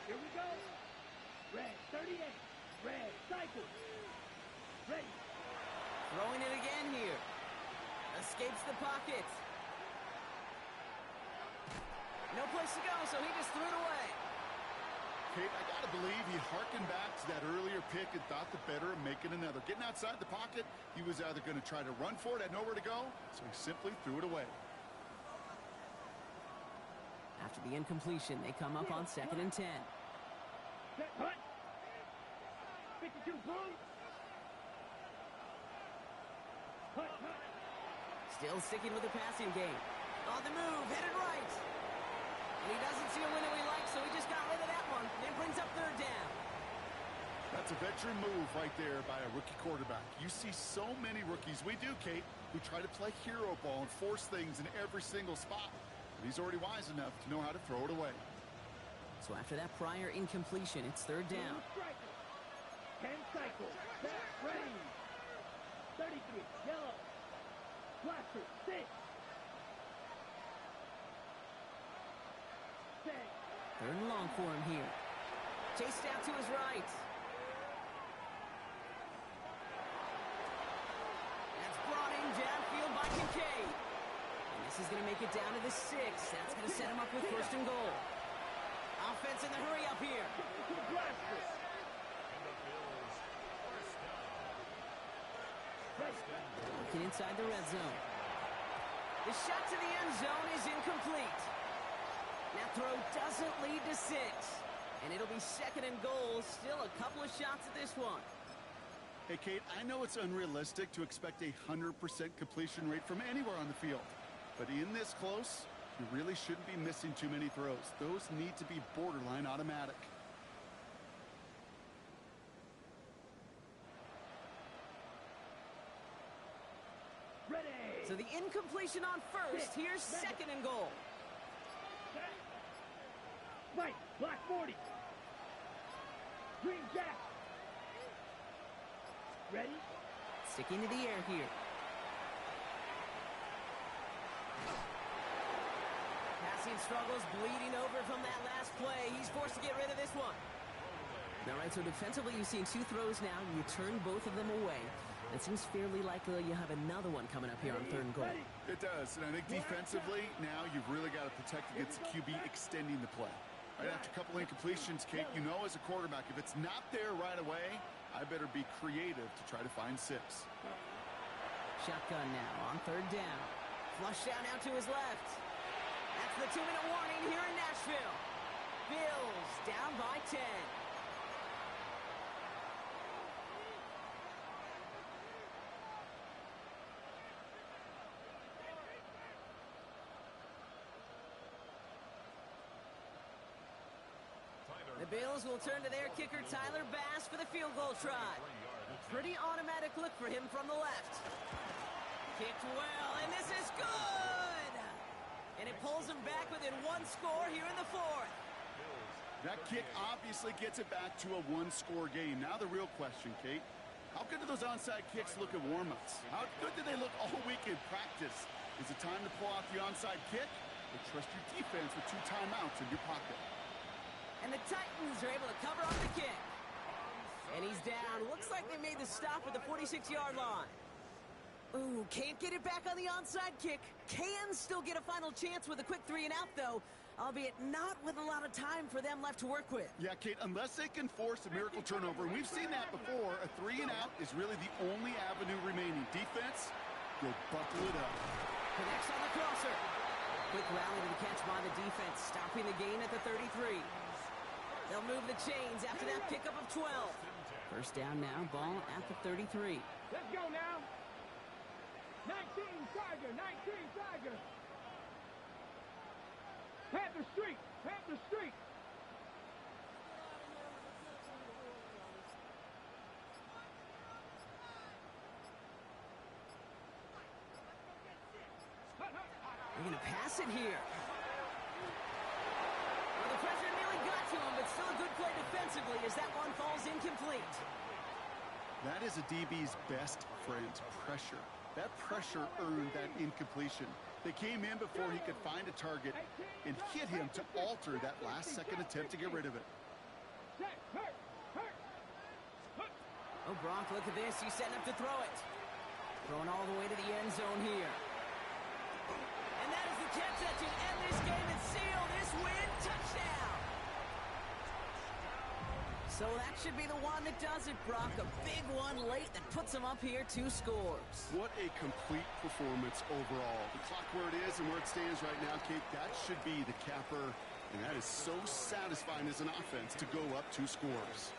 Here we go. Red, 38. Red, cycle. Ready. Throwing it again here. Escapes the pocket. No place to go, so he just threw it away. Kate, I got to believe he harkened back to that earlier pick and thought the better of making another. Getting outside the pocket, he was either going to try to run for it, had nowhere to go, so he simply threw it away. After the incompletion, they come up on 2nd and 10. Set, hut. 52 blue. Hut. Still sticking with the passing game. On the move, headed right. And he doesn't see a window he likes, so he just got rid of that one. Then brings up 3rd down. That's a veteran move right there by a rookie quarterback. You see so many rookies, we do, Kate, who try to play hero ball and force things in every single spot. But he's already wise enough to know how to throw it away. So after that prior incompletion, it's 3rd down. 10 cycles. Back, ready. 33, yellow. Blaster, 6. 3rd and long for him here. Chased out to his right. This is going to make it down to the 6. That's going to set him up with first and goal. Offense in the hurry up here. Looking inside the red zone. The shot to the end zone is incomplete. That throw doesn't lead to 6. And it'll be second and goal. Still a couple of shots at this one. Hey, Kate, I know it's unrealistic to expect a 100% completion rate from anywhere on the field. But in this close, you really shouldn't be missing too many throws. Those need to be borderline automatic. Ready. So the incompletion on first. Here's second and goal. Right, black 40. Green jack. Ready? Sticking to the air here. Passing struggles, bleeding over from that last play. He's forced to get rid of this one. All right, so defensively you've seen 2 throws now. You turn both of them away. It seems fairly likely you have another one coming up here on third and goal. It does, and I think defensively, now you've really got to protect against the QB extending the play. Right after a couple incompletions, Kate, you know as a quarterback, if it's not there right away, I better be creative to try to find 6. Shotgun now on third down. Flush down out to his left. That's the 2-minute warning here in Nashville. Bills down by 10. The Bills will turn to their kicker, Tyler Bass, for the field goal try. A pretty automatic look for him from the left. Kicked well, and this is good! And it pulls him back within 1 score here in the 4th. That kick obviously gets it back to a 1-score game. Now the real question, Kate, how good do those onside kicks look at warm-ups? How good do they look all week in practice? Is it time to pull out the onside kick? Or trust your defense with 2 timeouts in your pocket? And the Titans are able to cover up the kick. And he's down. Looks like they made the stop at the 46-yard line. Ooh, can't get it back on the onside kick. Can still get a final chance with a quick 3-and-out, though, albeit not with a lot of time for them left to work with. Yeah, Kate, unless they can force a miracle turnover, and we've seen that before, a 3-and-out is really the only avenue remaining. Defense, go buckle it up. Connects on the crosser. Quick rally to the catch by the defense, stopping the gain at the 33. They'll move the chains after that pickup of 12. First down now, ball at the 33. Let's go now. 19 Tiger, 19 Tiger. Panther Street, Panther Street. They're going to pass it here. Well, the pressure nearly got to him, but still a good play defensively as that one falls incomplete. That is a DB's best friend, pressure. That pressure earned that incompletion. They came in before he could find a target and hit him to alter that last-second attempt to get rid of it. Oh, Brock, look at this. He's setting up to throw it. Throwing all the way to the end zone here. And that is the catch that should end this game and seal this win. Touchdown! So that should be the one that does it, Brock. A big one late that puts him up here 2 scores. What a complete performance overall. The clock where it is and where it stands right now, Kate, that should be the capper. And that is so satisfying as an offense to go up 2 scores.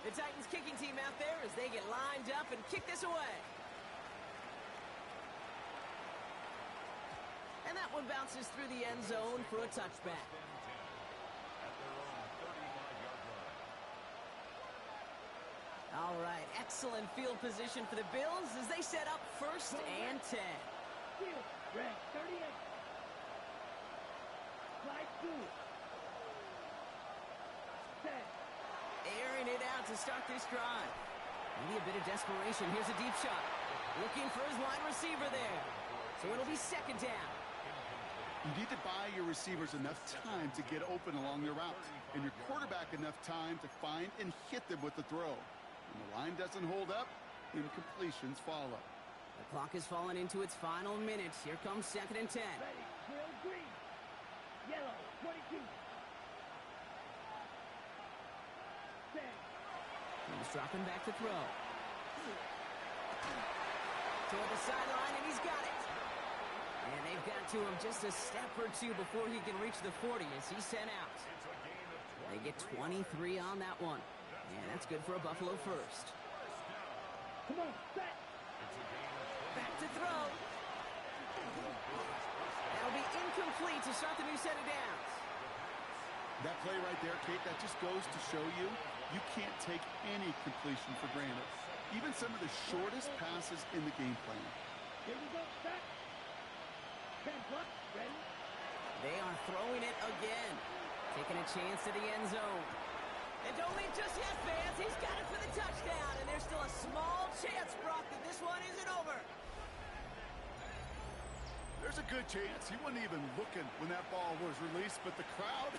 The Titans kicking team out there as they get lined up and kick this away. And that one bounces through the end zone for a touchback. All right, excellent field position for the Bills as they set up first and 10. Field, red 38. Slide 2. Set. Airing it out to start this drive. Maybe a bit of desperation. Here's a deep shot. Looking for his wide receiver there. So it'll be second down. You need to buy your receivers enough time to get open along their route, and your quarterback enough time to find and hit them with the throw. When the line doesn't hold up, incompletions follow. The clock has fallen into its final minutes. Here comes 2nd and 10. Ready, drill, green. Yellow, 22. Set. He's dropping back to throw. Toward the sideline, and he's got it. And they've got to him just a step or two before he can reach the 40 as he's sent out. It's a gain of They get 23 on that one. And that's good for a Buffalo first. Come on, set. Back to throw. That'll be incomplete to start the new set of downs. That play right there, Kate, that just goes to show you, you can't take any completion for granted. Even some of the shortest passes in the game plan. Here we go, set. 10 plus, ready. They are throwing it again. Taking a chance to the end zone. And don't leave just yet, fans. He's got it for the touchdown. And there's still a small chance, Brock, that this one isn't over. There's a good chance. He wasn't even looking when that ball was released, but the crowd,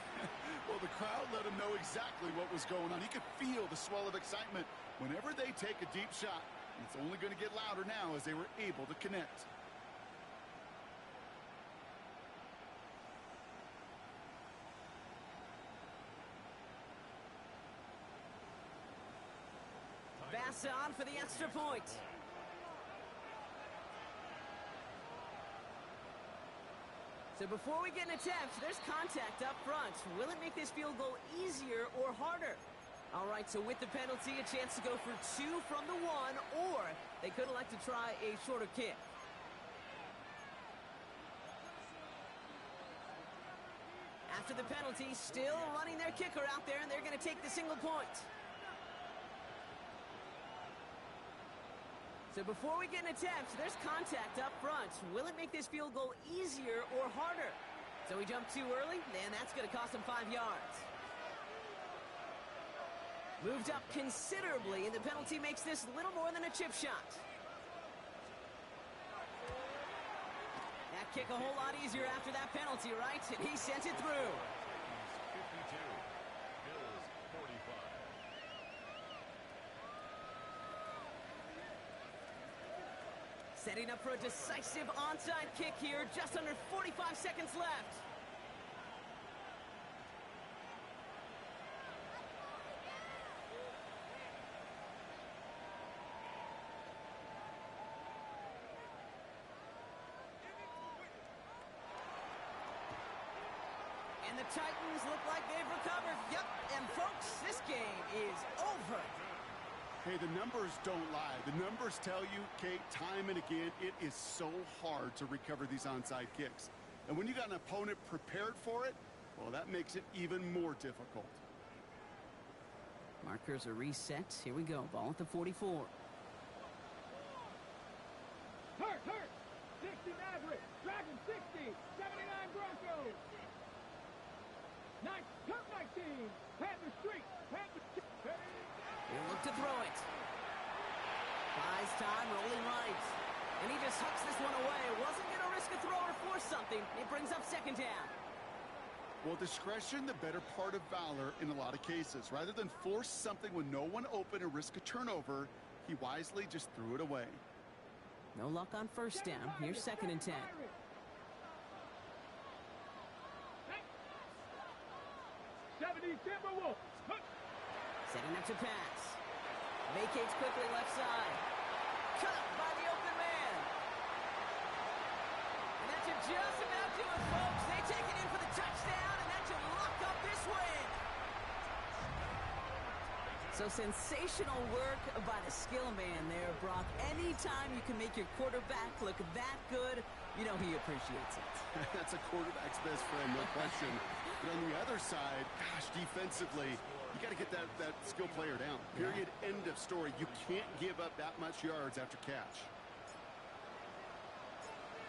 well, the crowd let him know exactly what was going on. He could feel the swell of excitement whenever they take a deep shot. It's only going to get louder now as they were able to connect. Bass on for the extra point. So before we get an attempt, there's contact up front. Will it make this field goal easier or harder? All right, so with the penalty, a chance to go for 2 from the 1, or they could elect to try a shorter kick. After the penalty, still running their kicker out there, and they're going to take the single point. So before we get an attempt, there's contact up front. Will it make this field goal easier or harder? So he jumped too early, and that's going to cost him 5 yards. Moved up considerably, and the penalty makes this little more than a chip shot. That kick a whole lot easier after that penalty, right? And he sent it through. 52. Bills 45. Setting up for a decisive onside kick here. Just under 45 seconds left. And the Titans look like they've recovered. Yep, and folks, this game is over. Hey, the numbers don't lie. The numbers tell you, Kate, time and again, it is so hard to recover these onside kicks. And when you got an opponent prepared for it, well, that makes it even more difficult. Markers are reset. Here we go. Ball at the 44. Hurt. 60 Maverick. Dragon 60. 79 Broncos. 19. Panther Street. He'll look to throw it. Buys time, rolling right. And he just hucks this one away. Wasn't going to risk a throw or force something. It brings up 2nd down. Well, discretion, the better part of valor in a lot of cases. Rather than force something with no one open and risk a turnover, he wisely just threw it away. No luck on 1st down. Here's 2nd and 10. 70 Timberwolves. Setting up to pass. Vacates quickly left side. Cut up by the open man. And that should just about do it, folks. They take it in for the touchdown, and that should lock up this win. So sensational work by the skill man there, Brock. Anytime you can make your quarterback look that good, you know he appreciates it. That's a quarterback's best friend, no question. But on the other side, gosh, defensively, you got to get that skill player down. Period. End of story. You can't give up that much yards after catch.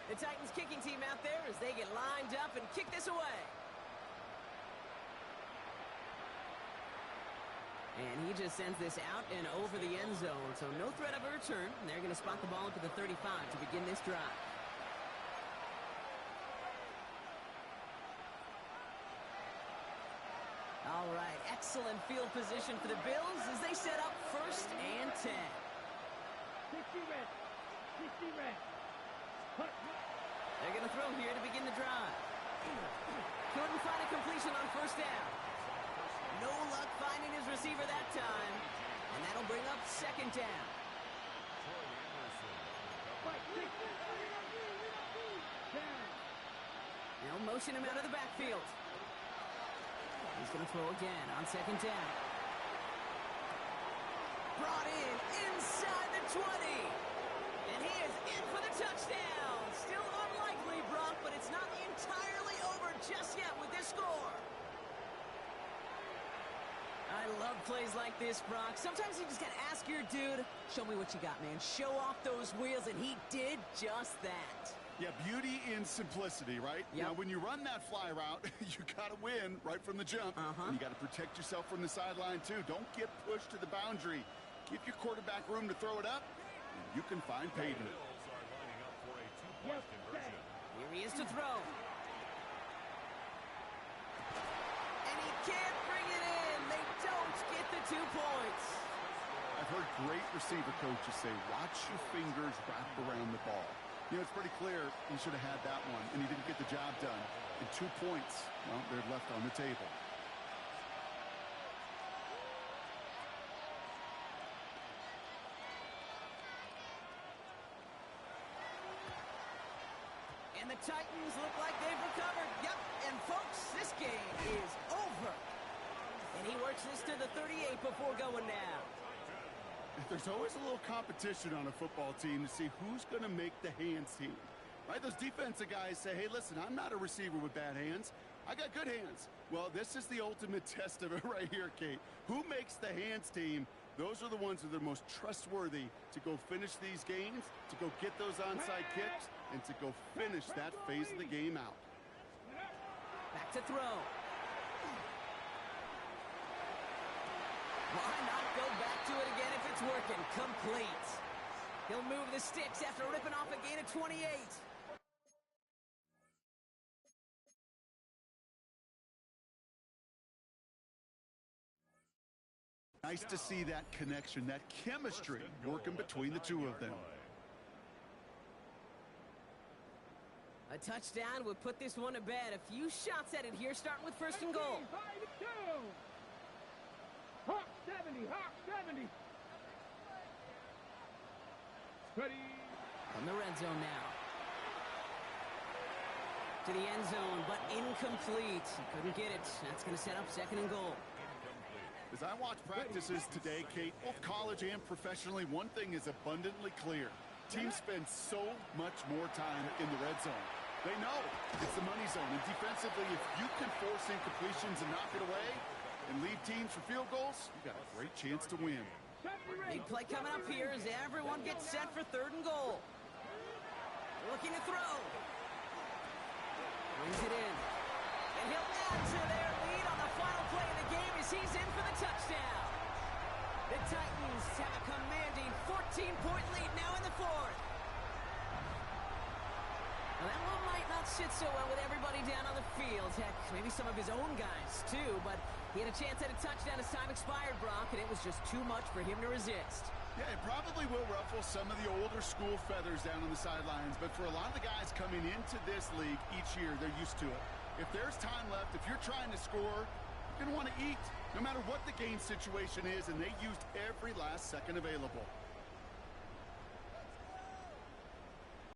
The Titans kicking team out there as they get lined up and kick this away. And he just sends this out and over the end zone. So no threat of a return. And they're going to spot the ball up at the 35 to begin this drive. All right, excellent field position for the Bills as they set up 1st and 10. 60 red. 60 red. They're going to throw here to begin the drive. Couldn't find a completion on first down. No luck finding his receiver that time. And that'll bring up second down. They'll motion him out of the backfield. He's going to throw again on second down. Brought in inside the 20. And he is in for the touchdown. Still unlikely, Brock, but it's not entirely over just yet with this score. I love plays like this, Brock. Sometimes you just got to ask your dude, show me what you got, man. Show off those wheels, and he did just that. Yeah, beauty in simplicity, right? Yep. Now, when you run that fly route, you got to win right from the jump. And you got to protect yourself from the sideline, too. Don't get pushed to the boundary. Give your quarterback room to throw it up, and you can find pay dirt. Here he is to throw. And he can't bring it in. They don't get the 2 points. I've heard great receiver coaches say, watch your fingers wrap around the ball. You know, it's pretty clear he should have had that one, and he didn't get the job done. And 2 points, well, they're left on the table. And the Titans look like they've recovered. Yep, and folks, this game is over. And he works this to the 38 before going down. There's always a little competition on a football team to see who's going to make the hands team. Right? Those defensive guys say, hey, listen, I'm not a receiver with bad hands. I got good hands. Well, this is the ultimate test of it right here, Kate. Who makes the hands team? Those are the ones that are most trustworthy to go finish these games, to go get those onside kicks, and to go finish that phase of the game out. Back to throw. Why not go back to it again if it's working? Complete. He'll move the sticks after ripping off a gain of 28. Nice to see that connection, that chemistry working between the two of them. A touchdown would put this one to bed. A few shots at it here, starting with first and goal. Hawk 70, Hawk 70. Ready. From the red zone now. To the end zone, but incomplete. He couldn't get it. That's going to set up second and goal. As I watch practices today, Kate, both college and professionally, one thing is abundantly clear. Teams spend so much more time in the red zone. They know it's the money zone. And defensively, if you can force incompletions and knock it away and leave teams for field goals, you got a great chance to win. Big play coming up here as everyone gets set for third and goal. Looking to throw. Brings it in. And he'll add to their lead on the final play of the game as he's in for the touchdown. The Titans have a commanding 14-point lead now in the fourth. Well, that one might not sit so well with everybody down on the field. Heck, maybe some of his own guys, too. But he had a chance at a touchdown as time expired, Brock, and it was just too much for him to resist. Yeah, it probably will ruffle some of the older school feathers down on the sidelines. But for a lot of the guys coming into this league each year, they're used to it. If there's time left, if you're trying to score, you're going to want to eat, no matter what the game situation is, and they used every last second available.